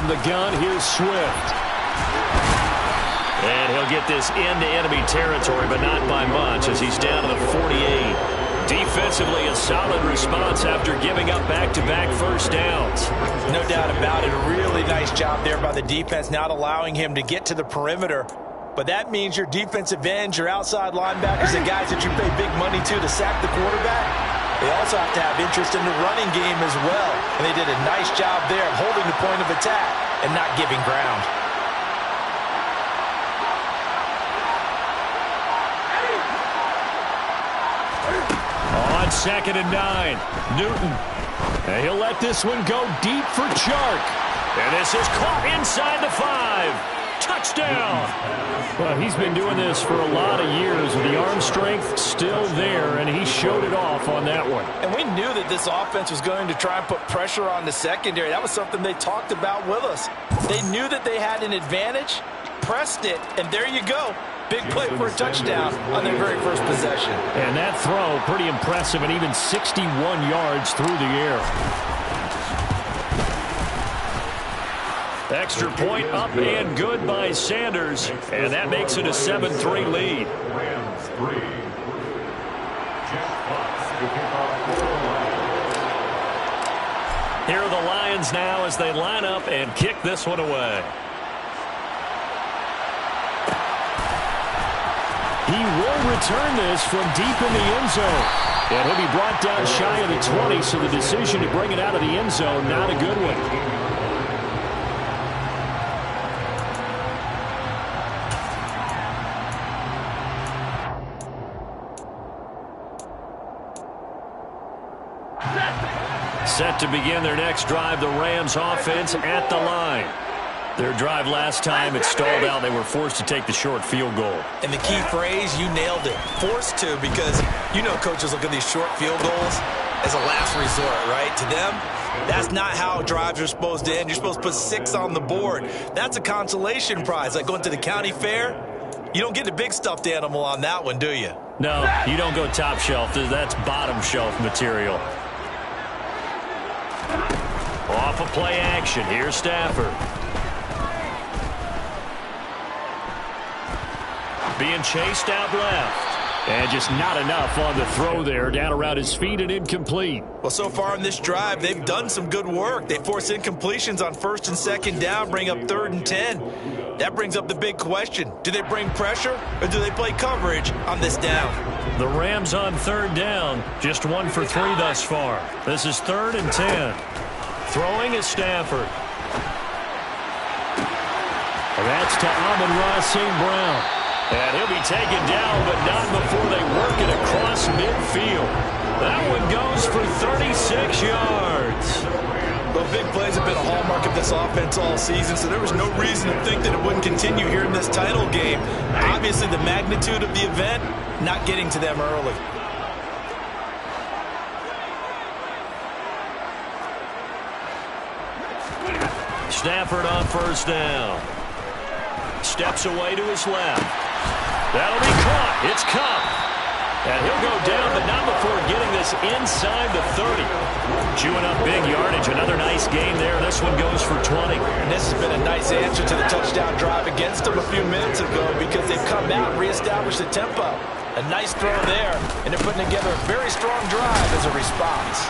from the gun. Here's Swift. And he'll get this into enemy territory, but not by much as he's down to the 48. Defensively, a solid response after giving up back-to-back first downs. No doubt about it. A really nice job there by the defense, not allowing him to get to the perimeter. But that means your defensive ends, your outside linebackers, the guys that you pay big money to sack the quarterback, they also have to have interest in the running game as well. And they did a nice job there of holding the point of attack and not giving ground. On 2nd and 9, Newton. And he'll let this one go deep for Chark. And this is caught inside the 5. Touchdown. Well, he's been doing this for a lot of years. The arm strength still there, and he showed it off on that one. And we knew that this offense was going to try and put pressure on the secondary. That was something they talked about with us. They knew that they had an advantage, pressed it, and there you go. Big play for a touchdown on their very first possession. And that throw, pretty impressive, and even 61 yards through the air. Extra point up and good by Sanders, and that makes it a 7-3 lead. Here are the Lions now as they line up and kick this one away. He will return this from deep in the end zone. And he'll be brought down shy of the 20, so the decision to bring it out of the end zone, not a good one. Set to begin their next drive, the Rams offense at the line. Their drive last time, it stalled out. They were forced to take the short field goal. And the key phrase, you nailed it. Forced to, because you know coaches look at these short field goals as a last resort, right? To them, that's not how drives are supposed to end. You're supposed to put 6 on the board. That's a consolation prize. Like going to the county fair, you don't get the big stuffed animal on that one, do you? No, you don't go top shelf. That's bottom shelf material. Off of play action. Here's Stafford. Being chased out left. And just not enough on the throw there. Down around his feet and incomplete. Well, so far in this drive, they've done some good work. They force incompletions on 1st and 2nd down, bring up 3rd and 10. That brings up the big question. Do they bring pressure or do they play coverage on this down? The Rams on 3rd down. Just 1 for 3 thus far. This is 3rd and 10. Throwing is Stafford. That's to Amon-Ra St. Brown. And he'll be taken down, but not before they work it across midfield. That one goes for 36 yards. Well, big plays have been a hallmark of this offense all season, so there was no reason to think that it wouldn't continue here in this title game. Obviously, the magnitude of the event, not getting to them early. Stafford on 1st down. Steps away to his left. That'll be caught. It's Cup. And he'll go down, but not before getting this inside the 30. Chewing up big yardage. Another nice game there. This one goes for 20. And this has been a nice answer to the touchdown drive against them a few minutes ago because they've come out and reestablished the tempo. A nice throw there, and they're putting together a very strong drive as a response.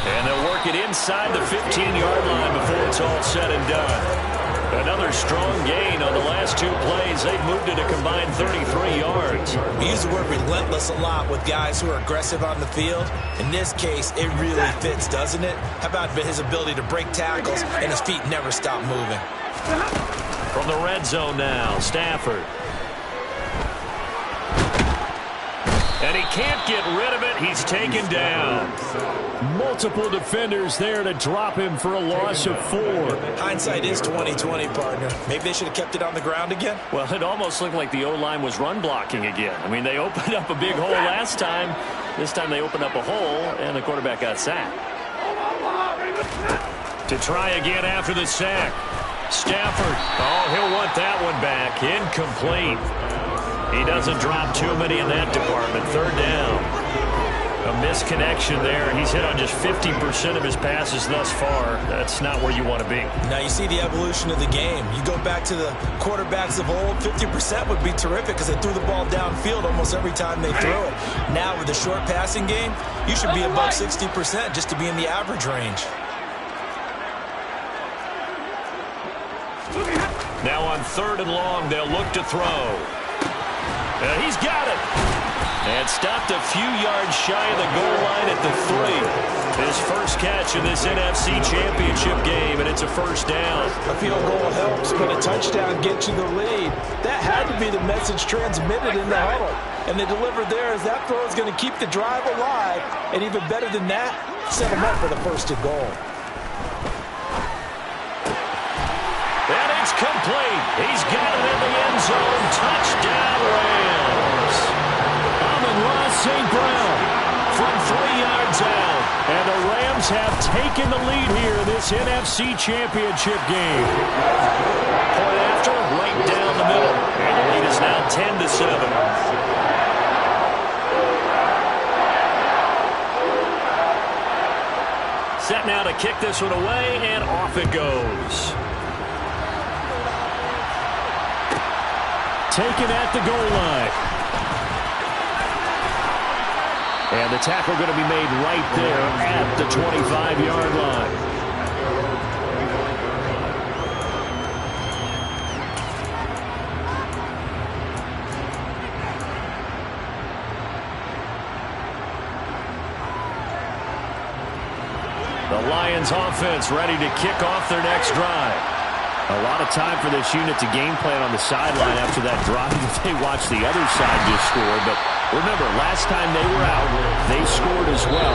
And they'll work it inside the 15-yard line before it's all said and done. Another strong gain on the last 2 plays. They've moved it a combined 33 yards. We use the word relentless a lot with guys who are aggressive on the field. In this case, it really fits, doesn't it? How about his ability to break tackles and his feet never stop moving? From the red zone now, Stafford. And he can't get rid of it. He's taken down. Multiple defenders there to drop him for a loss of 4. Hindsight is 20/20, partner. Maybe they should have kept it on the ground again. Well, it almost looked like the O-line was run blocking again. I mean, they opened up a big hole last time. This time they opened up a hole, and the quarterback got sacked. To try again after the sack. Stafford. Oh, he'll want that one back. Incomplete. He doesn't drop too many in that department. 3rd down. A misconnection there. He's hit on just 50% of his passes thus far. That's not where you want to be. Now you see the evolution of the game. You go back to the quarterbacks of old, 50% would be terrific because they threw the ball downfield almost every time they threw it. Now with the short passing game, you should be above 60% just to be in the average range. Now on 3rd and long, they'll look to throw. He's got it. And stopped a few yards shy of the goal line at the 3. His first catch in this NFC Championship game, and it's a first down. A field goal helps, but a touchdown gets you the lead. That had to be the message transmitted in the huddle. And they delivered there as that throw is going to keep the drive alive. And even better than that, set them up for the first and goal. And it's complete. He's got it in the end zone. Touchdown, Rams. Amon-Ra St. Brown from 3 yards out. And the Rams have taken the lead here in this NFC Championship game. Point after, right down the middle. And the lead is now 10-7. Set now to kick this one away, and off it goes. Taken at the goal line. And the tackle going to be made right there at the 25-yard line. The Lions offense ready to kick off their next drive. A lot of time for this unit to game plan on the sideline after that drive that they watched the other side just score. But remember, last time they were out, they scored as well.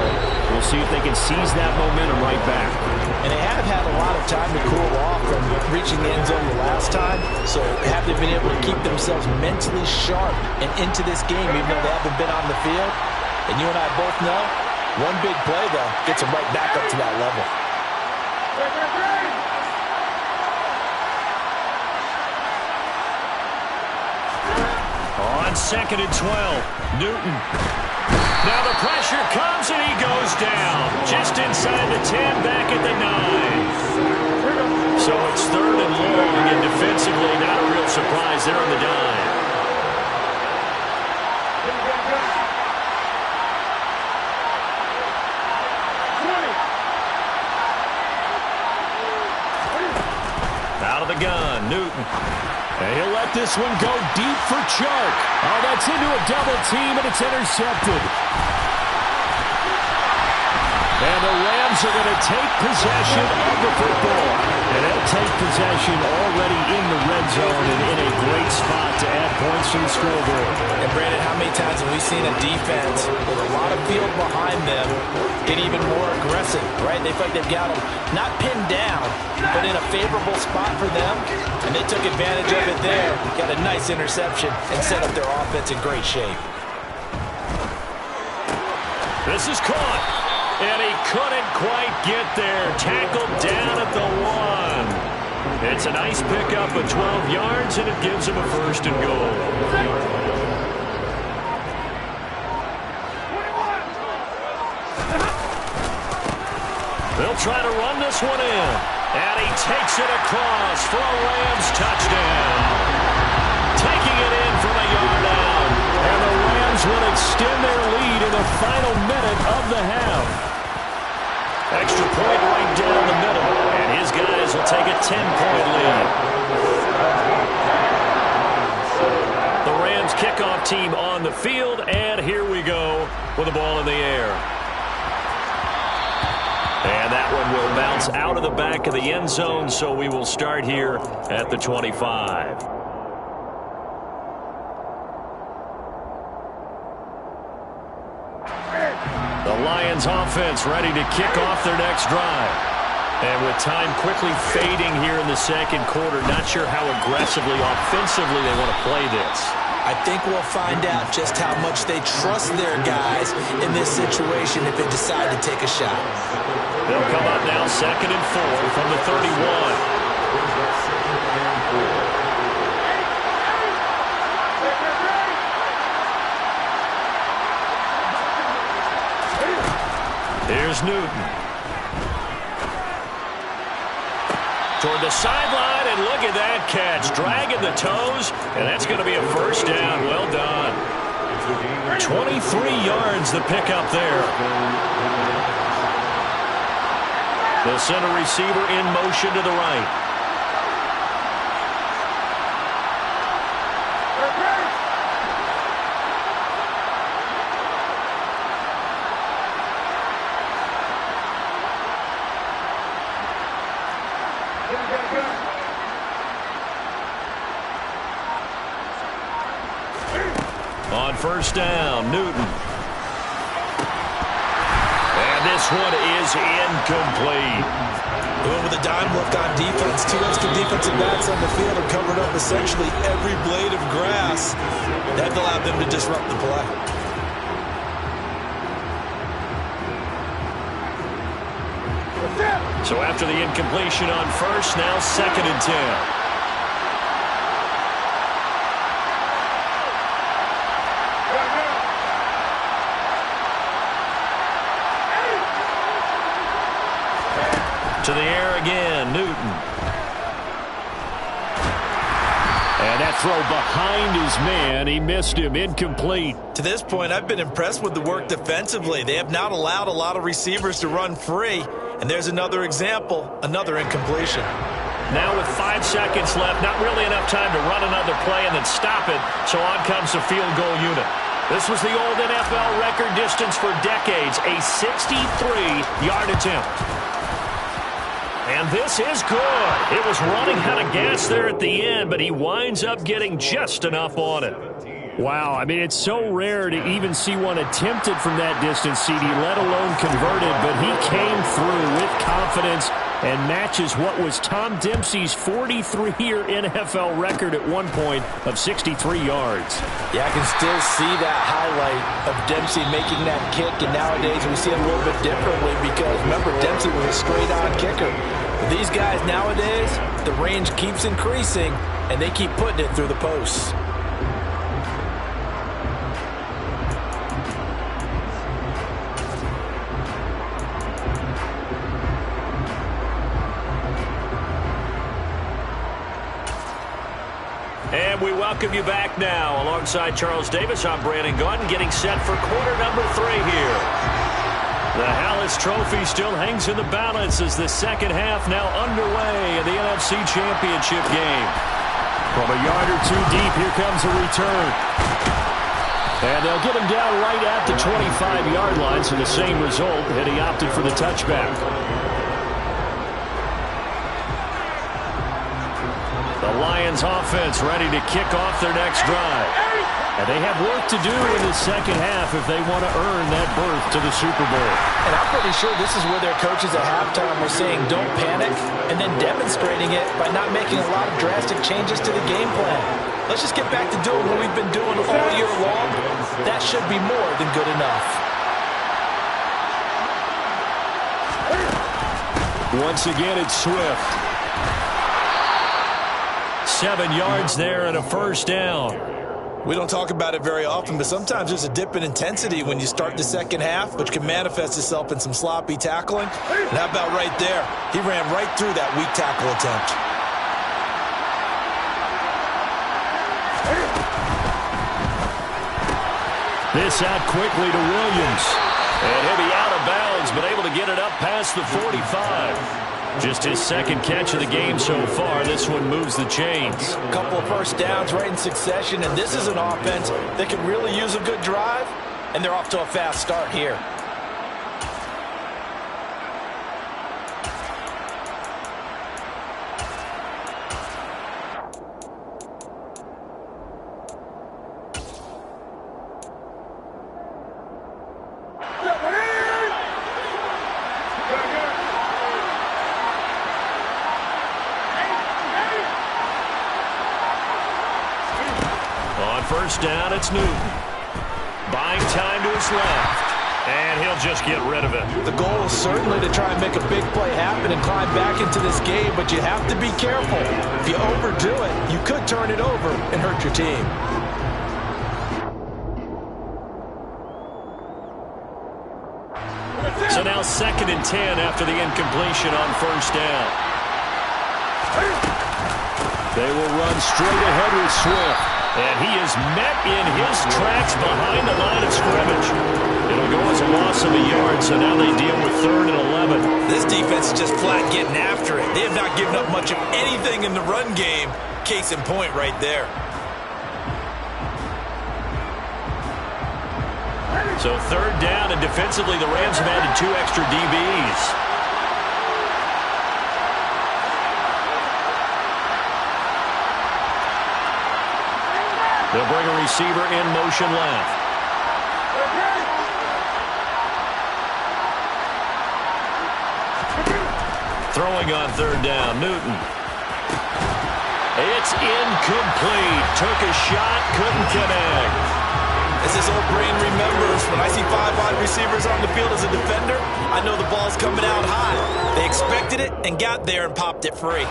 We'll see if they can seize that momentum right back. And they have had a lot of time to cool off from reaching the end zone the last time. So have they been able to keep themselves mentally sharp and into this game even though they haven't been on the field? And you and I both know, one big play, though, gets them right back up to that level. On 2nd and 12, Newton. Now the pressure comes and he goes down. Just inside the 10, back at the 9. So it's 3rd and long, and defensively not a real surprise there on the dime. Out of the gun, Newton. And he'll let this one go deep for Chark. Oh, that's into a double team, and it's intercepted. And the Rams are going to take possession of the football. And they'll take possession already in the red zone and in a great spot to add points to the scoreboard. And Brandon, how many times have we seen a defense with a lot of field behind them get even more aggressive, right? They feel like they've got them not pinned down, but in a favorable spot for them. And they took advantage of it there. Got a nice interception and set up their offense in great shape. This is caught. And he couldn't quite get there. Tackled down at the 1. It's a nice pickup of 12 yards, and it gives him a first and goal. They'll try to run this one in. And he takes it across for a Rams touchdown. Taking it in from a yard out. And the Rams will extend their lead in the final minute of the half. Extra point right down the middle. And his guys will take a 10-point lead. The Rams kickoff team on the field. And here we go with the ball in the air. And that one will bounce out of the back of the end zone, so we will start here at the 25. The Lions offense ready to kick off their next drive. And with time quickly fading here in the second quarter, not sure how aggressively, offensively they want to play this. I think we'll find out just how much they trust their guys in this situation if they decide to take a shot. They'll come up now 2nd and 4 from the 31. Newton. Toward the sideline, and look at that catch. Dragging the toes, and that's going to be a first down. Well done. 23 yards the pickup there. The center receiver in motion to the right. On first down, Newton. And this one is incomplete. Going with a dime look on defense. Two extra defensive backs on the field and covered up essentially every blade of grass. That allowed them to disrupt the play. So after the incompletion on first, now 2nd and 10. To the air again, Newton. And that throw behind his man. He missed him, incomplete. To this point, I've been impressed with the work defensively. They have not allowed a lot of receivers to run free. And there's another example, another incompletion. Now with 5 seconds left, not really enough time to run another play and then stop it. So on comes the field goal unit. This was the old NFL record distance for decades, a 63-yard attempt. And this is good. It was running out of gas there at the end, but he winds up getting just enough on it. Wow, I mean, it's so rare to even see one attempted from that distance, CD, let alone converted, but he came through with confidence and matches what was Tom Dempsey's 43-year NFL record at one point of 63 yards. Yeah, I can still see that highlight of Dempsey making that kick, and nowadays we see it a little bit differently because, remember, Dempsey was a straight-on kicker. But these guys nowadays, the range keeps increasing, and they keep putting it through the posts. And we welcome you back now. Alongside Charles Davis, I'm Brandon Gaudin, getting set for quarter number 3 here. The Hallis Trophy still hangs in the balance as the second half now underway in the NFC Championship game. From a yard or two deep, here comes a return. And they'll get him down right at the 25-yard line, so the same result, and he opted for the touchback. The Lions offense ready to kick off their next drive. And they have work to do in the second half if they want to earn that berth to the Super Bowl. And I'm pretty sure this is where their coaches at halftime were saying don't panic, and then demonstrating it by not making a lot of drastic changes to the game plan. Let's just get back to doing what we've been doing all year long. That should be more than good enough. Once again, it's Swift. 7 yards there and a first down. We don't talk about it very often, but sometimes there's a dip in intensity when you start the second half, which can manifest itself in some sloppy tackling. And how about right there? He ran right through that weak tackle attempt. This out quickly to Williams. And he'll be out of bounds, but able to get it up past the 45. Just his second catch of the game so far. This one moves the chains. A couple of first downs right in succession, and this is an offense that can really use a good drive, and they're off to a fast start here. First down, it's Newton. Buying time to his left. And he'll just get rid of it. The goal is certainly to try and make a big play happen and climb back into this game, but you have to be careful. If you overdo it, you could turn it over and hurt your team. So now 2nd and 10 after the incompletion on first down. They will run straight ahead with Swift. And he is met in his tracks behind the line of scrimmage. It'll go as a loss of a yard, so now they deal with 3rd and 11. This defense is just flat getting after it. They have not given up much of anything in the run game. Case in point right there. So 3rd down, and defensively the Rams have added 2 extra DBs. They'll bring a receiver in motion left. Throwing on 3rd down, Newton. It's incomplete. Took a shot, couldn't connect. As his old brain remembers, when I see 5 wide receivers on the field as a defender, I know the ball's coming out high. They expected it and got there and popped it free.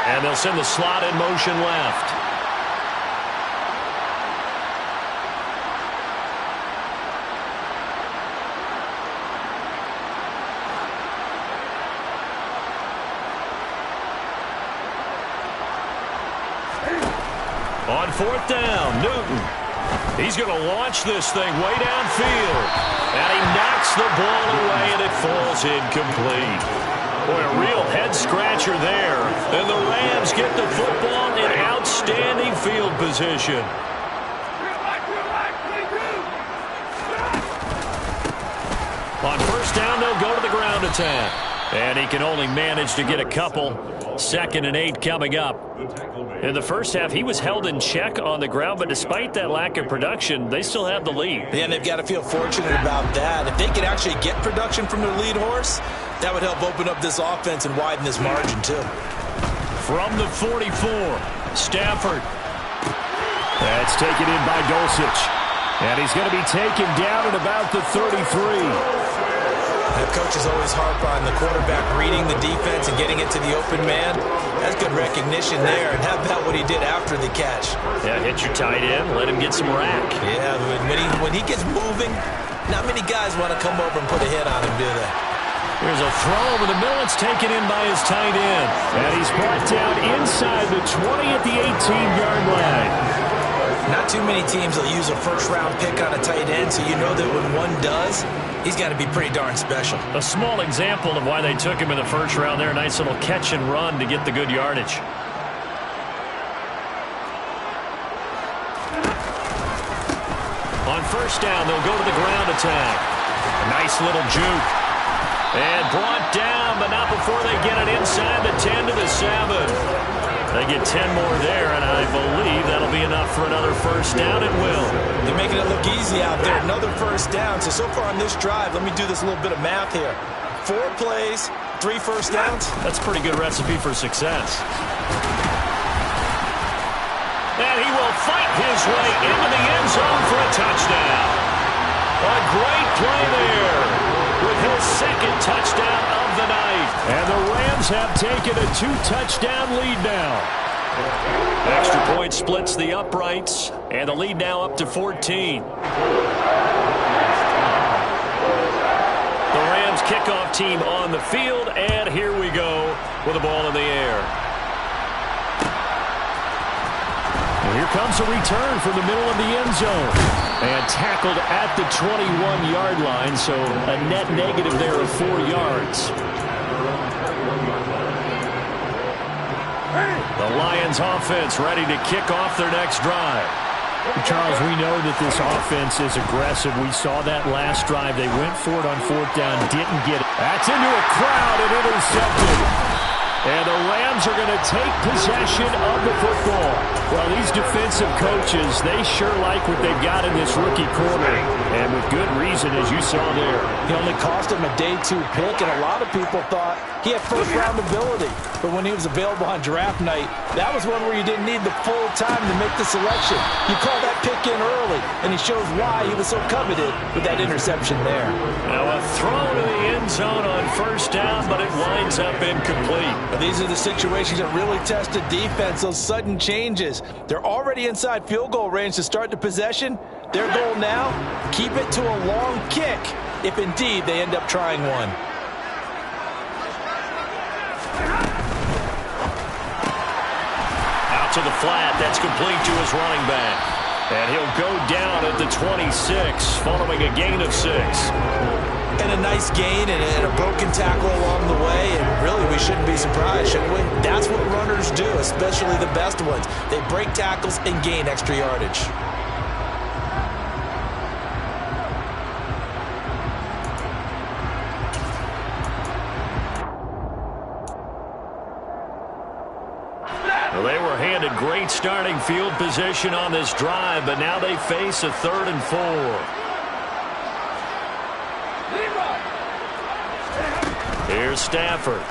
And they'll send the slot in motion left. On 4th down, Newton. He's going to launch this thing way downfield. And he knocks the ball away, and it falls incomplete. Boy, a real head-scratcher there. And the Rams get the football in outstanding field position. On first down, they'll go to the ground attack. And he can only manage to get a couple. 2nd and 8 coming up. In the first half, he was held in check on the ground, but despite that lack of production, they still have the lead. Yeah, and they've got to feel fortunate about that. If they could actually get production from their lead horse, that would help open up this offense and widen this margin, too. From the 44, Stafford. That's taken in by Dulcich. And he's going to be taken down at about the 33. The coaches always harp on the quarterback reading the defense and getting it to the open man. That's good recognition there. And how about what he did after the catch? Yeah, hit your tight end, let him get some rack. Yeah, when he gets moving, not many guys want to come over and put a hit on him, do they? There's a throw over the middle. It's taken in by his tight end. And he's brought down inside the 20 at the 18-yard line. Not too many teams will use a first-round pick on a tight end, so you know that when one does, he's got to be pretty darn special. A small example of why they took him in the first round there. Nice little catch and run to get the good yardage. On first down, they'll go to the ground attack. A nice little juke. And brought down, but not before they get it inside the 10 to the 7. They get 10 more there, and I believe that'll be enough for another first down. It will. They're making it look easy out there. Another first down. So far on this drive, let me do this little bit of math here. 4 plays, 3 first downs. That's a pretty good recipe for success. And he will fight his way into the end zone for a touchdown. A great play there with his 2nd touchdown of the night. And the Rams have taken a 2-touchdown lead now. Extra point splits the uprights, and the lead now up to 14. The Rams kickoff team on the field, and here we go with the ball in the air. And here comes a return from the middle of the end zone. And tackled at the 21-yard line, so a net negative there of 4 yards. The Lions offense ready to kick off their next drive. Charles, we know that this offense is aggressive. We saw that last drive. They went for it on 4th down, didn't get it. That's into a crowd and intercepted. And the Rams are going to take possession of the football. Well, these defensive coaches, they sure like what they've got in this rookie corner. And with good reason, as you saw there. He only cost him a day 2 pick, and a lot of people thought he had first-round ability. But when he was available on draft night, that was one where you didn't need the full time to make the selection. You call that pick in early, and he shows why he was so coveted with that interception there. Now a throw to the end zone on first down, but it winds up incomplete. These are the situations that really test the defense, those sudden changes. They're already inside field goal range to start the possession. Their goal now, keep it to a long kick, if indeed they end up trying one. Out to the flat, that's complete to his running back. And he'll go down at the 26, following a gain of 6. And a nice gain and a broken tackle along the way, and really we shouldn't be surprised, should we? That's what runners do, especially the best ones. They break tackles and gain extra yardage. Well, they were handed great starting field position on this drive, but now they face a 3rd and 4. Here's Stafford.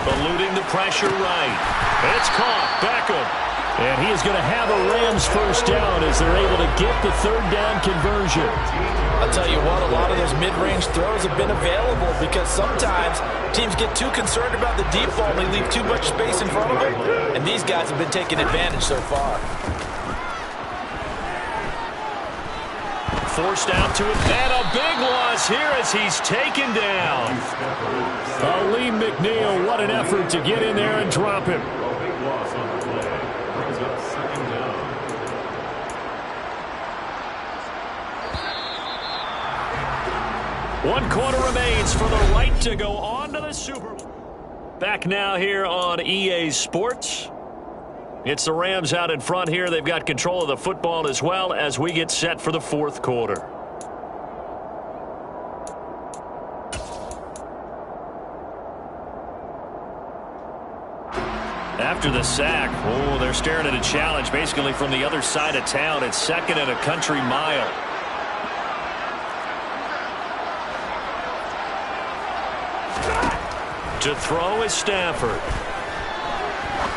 Eluding the pressure right. It's caught. Beckham. And he is going to have a Rams first down as they're able to get the 3rd down conversion. I'll tell you what, a lot of those mid-range throws have been available because sometimes teams get too concerned about the deep ball and they leave too much space in front of them. And these guys have been taking advantage so far. Forced out to it, and a big loss here as he's taken down. Lee McNeil, what an effort to get in there and drop him. One quarter remains for the right to go on to the Super Bowl. Back now here on EA Sports. It's the Rams out in front here. They've got control of the football as well as we get set for the 4th quarter. After the sack, they're staring at a challenge basically from the other side of town. It's 2nd and a country mile. To throw is Stafford.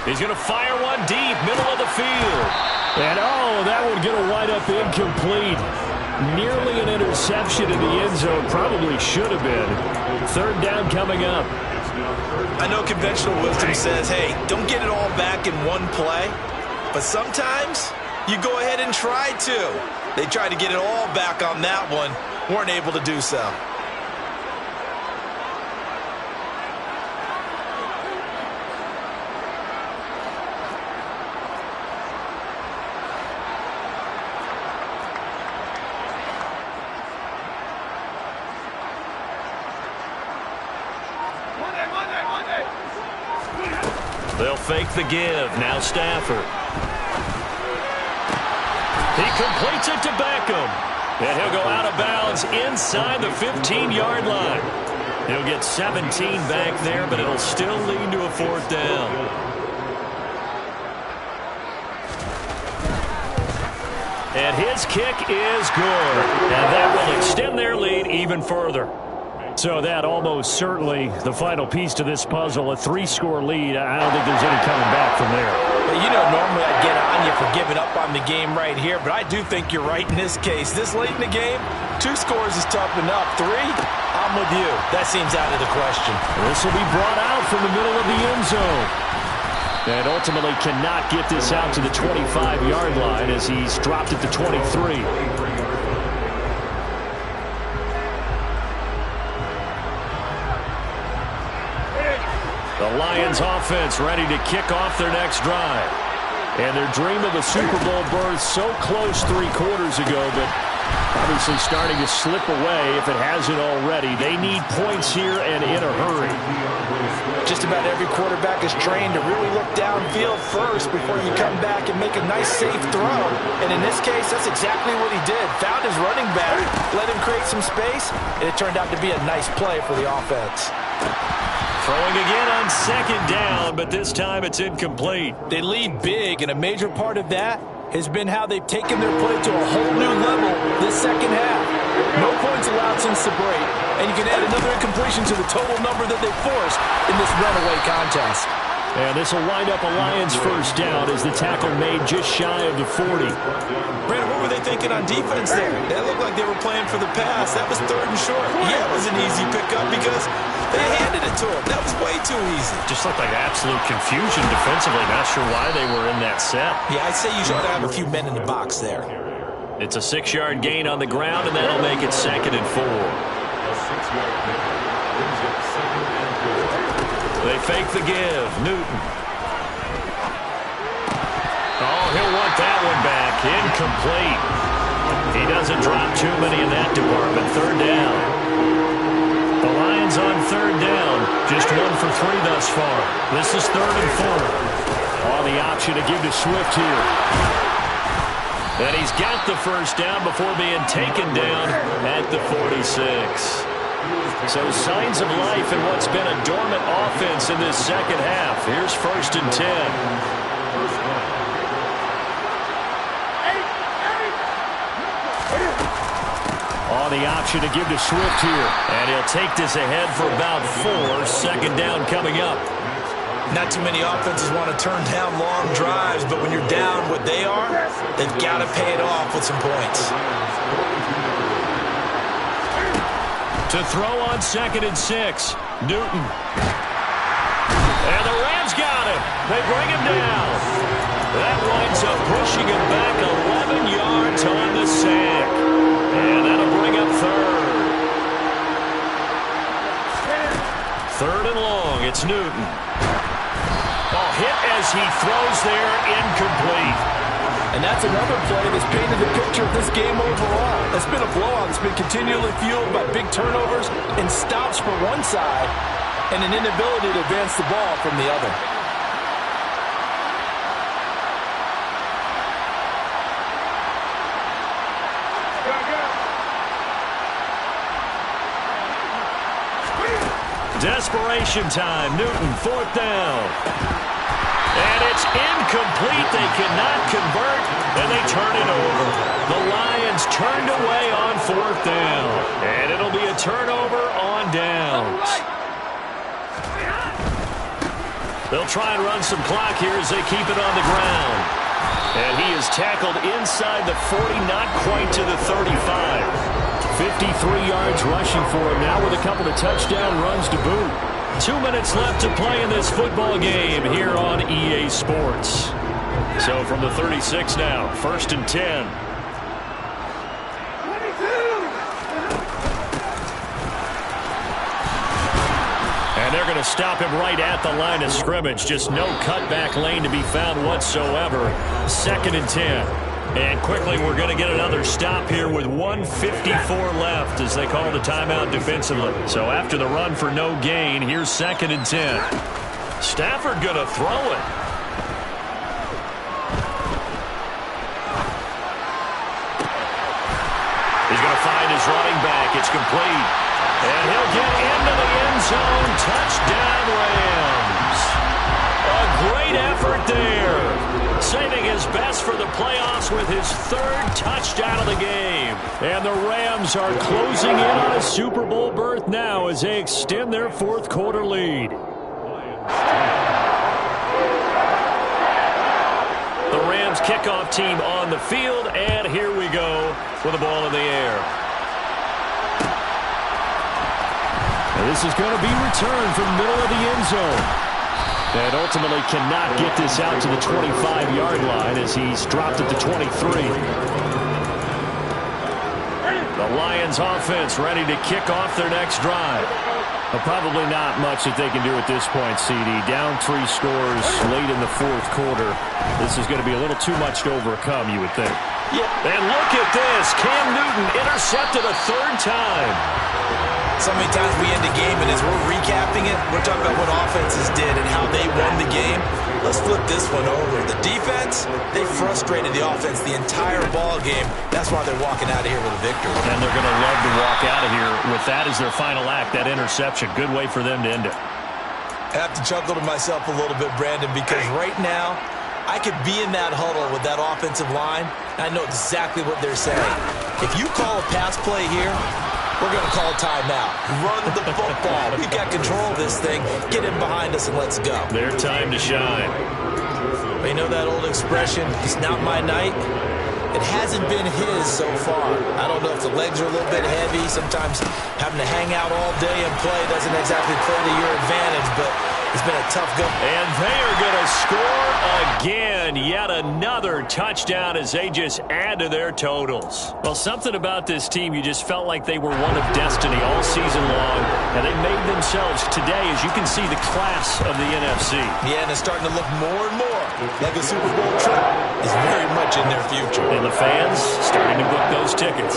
He's going to fire one deep, middle of the field. And, that one going to wind up incomplete. Nearly an interception in the end zone. Probably should have been. 3rd down coming up. I know conventional wisdom says, hey, don't get it all back in one play. But sometimes you go ahead and try to. They tried to get it all back on that one. Weren't able to do so. They'll fake the give. Now Stafford. He completes it to Beckham. And he'll go out of bounds inside the 15-yard line. He'll get 17 back there, but it'll still lead to a 4th down. And his kick is good. And that will extend their lead even further. So that almost certainly the final piece to this puzzle, a 3-score lead. I don't think there's any coming back from there. Well, you know, normally I'd get on you for giving up on the game right here, but I do think you're right in this case. This late in the game, 2 scores is tough enough. 3, I'm with you. That seems out of the question. This will be brought out from the middle of the end zone. And ultimately cannot get this out to the 25-yard line as he's dropped it to 23. The Lions offense ready to kick off their next drive. And their dream of a Super Bowl berth so close 3 quarters ago, but obviously starting to slip away if it hasn't already. They need points here and in a hurry. Just about every quarterback is trained to really look downfield first before you come back and make a nice, safe throw. And in this case, that's exactly what he did. Found his running back, let him create some space, and it turned out to be a nice play for the offense. Throwing again on 2nd down, but this time it's incomplete. They lead big, and a major part of that has been how they've taken their play to a whole new level this second half. No points allowed since the break, and you can add another incompletion to the total number that they forced in this runaway contest. And this will wind up a Lions first down as the tackle made just shy of the 40. Brandon, what were they thinking on defense there? That looked like they were playing for the pass. That was 3rd and short. Yeah, it was an easy pickup because they handed it to him. That was way too easy. Just looked like absolute confusion defensively. Not sure why they were in that set. Yeah, I'd say you should have a few men in the box there. It's a 6-yard gain on the ground, and that'll make it 2nd and 4. They fake the give. Newton. Oh, he'll want that one back. Incomplete. He doesn't drop too many in that department. 3rd down. The Lions on 3rd down. Just 1 for 3 thus far. This is 3rd and 4. Oh, the option to give to Swift here. And he's got the first down before being taken down at the 46. So signs of life in what's been a dormant offense in this second half. Here's 1st and 10. Oh, the option to give to Swift here. And he'll take this ahead for about 4. 2nd down coming up. Not too many offenses want to turn down long drives, but when you're down what they are, they've got to pay it off with some points. To throw on 2nd and 6. Newton. And the Rams got him. They bring him down. That winds up pushing him back 11 yards on the sack. And that'll bring up 3rd. 3rd and long. It's Newton. Oh, hit as he throws there. Incomplete. And that's another play that's painted the picture of this game overall. It's been a blowout. It's been continually fueled by big turnovers and stops for one side and an inability to advance the ball from the other. Desperation time. Newton, 4th down. And it's incomplete. They cannot convert, and they turn it over. The Lions turned away on 4th down. And it'll be a turnover on downs. They'll try and run some clock here as they keep it on the ground. And he is tackled inside the 40, not quite to the 35. 53 yards rushing for him now with a couple of touchdown runs to boot. 2 minutes left to play in this football game here on EA Sports. So from the 36 now, 1st and 10. And they're going to stop him right at the line of scrimmage. Just no cutback lane to be found whatsoever. 2nd and 10. And quickly, we're going to get another stop here with 1:54 left as they call the timeout defensively. So after the run for no gain, here's 2nd and 10. Stafford going to throw it. He's going to find his running back. It's complete. And he'll get into the end zone. Touchdown, Rams. A great effort there. Saving his best for the playoffs with his 3rd touchdown of the game. And the Rams are closing in on a Super Bowl berth now as they extend their 4th quarter lead. The Rams kickoff team on the field, and here we go with the ball in the air. And this is going to be returned from the middle of the end zone. And ultimately cannot get this out to the 25-yard line as he's dropped at the 23. The Lions offense ready to kick off their next drive. But probably not much that they can do at this point, CD. Down 3 scores late in the 4th quarter. This is going to be a little too much to overcome, you would think. Yeah. And look at this. Cam Newton intercepted a 3rd time. So many times we end the game, and as we're recapping it, we're talking about what offenses did and how they won the game. Let's flip this one over. The defense, they frustrated the offense the entire ball game. That's why they're walking out of here with a victory. And they're going to love to walk out of here with that as their final act, that interception. Good way for them to end it. I have to chuckle to myself a little bit, Brandon, because right now, I could be in that huddle with that offensive line, and I know exactly what they're saying. If you call a pass play here, We're going to call timeout. Run the football. We've got control of this thing. Get him behind us and let's go. Their time to shine. You know that old expression, it's not my night? It hasn't been his so far. I don't know if the legs are a little bit heavy. Sometimes having to hang out all day and play doesn't exactly play to your advantage, but it's been a tough go. And they are going to score again. Yet another touchdown as they just add to their totals. Well, something about this team, you just felt like they were one of destiny all season long. And they made themselves today, as you can see, the class of the NFC. Yeah, and it's starting to look more and more like a Super Bowl trip is very much in their future. And the fans starting to book those tickets.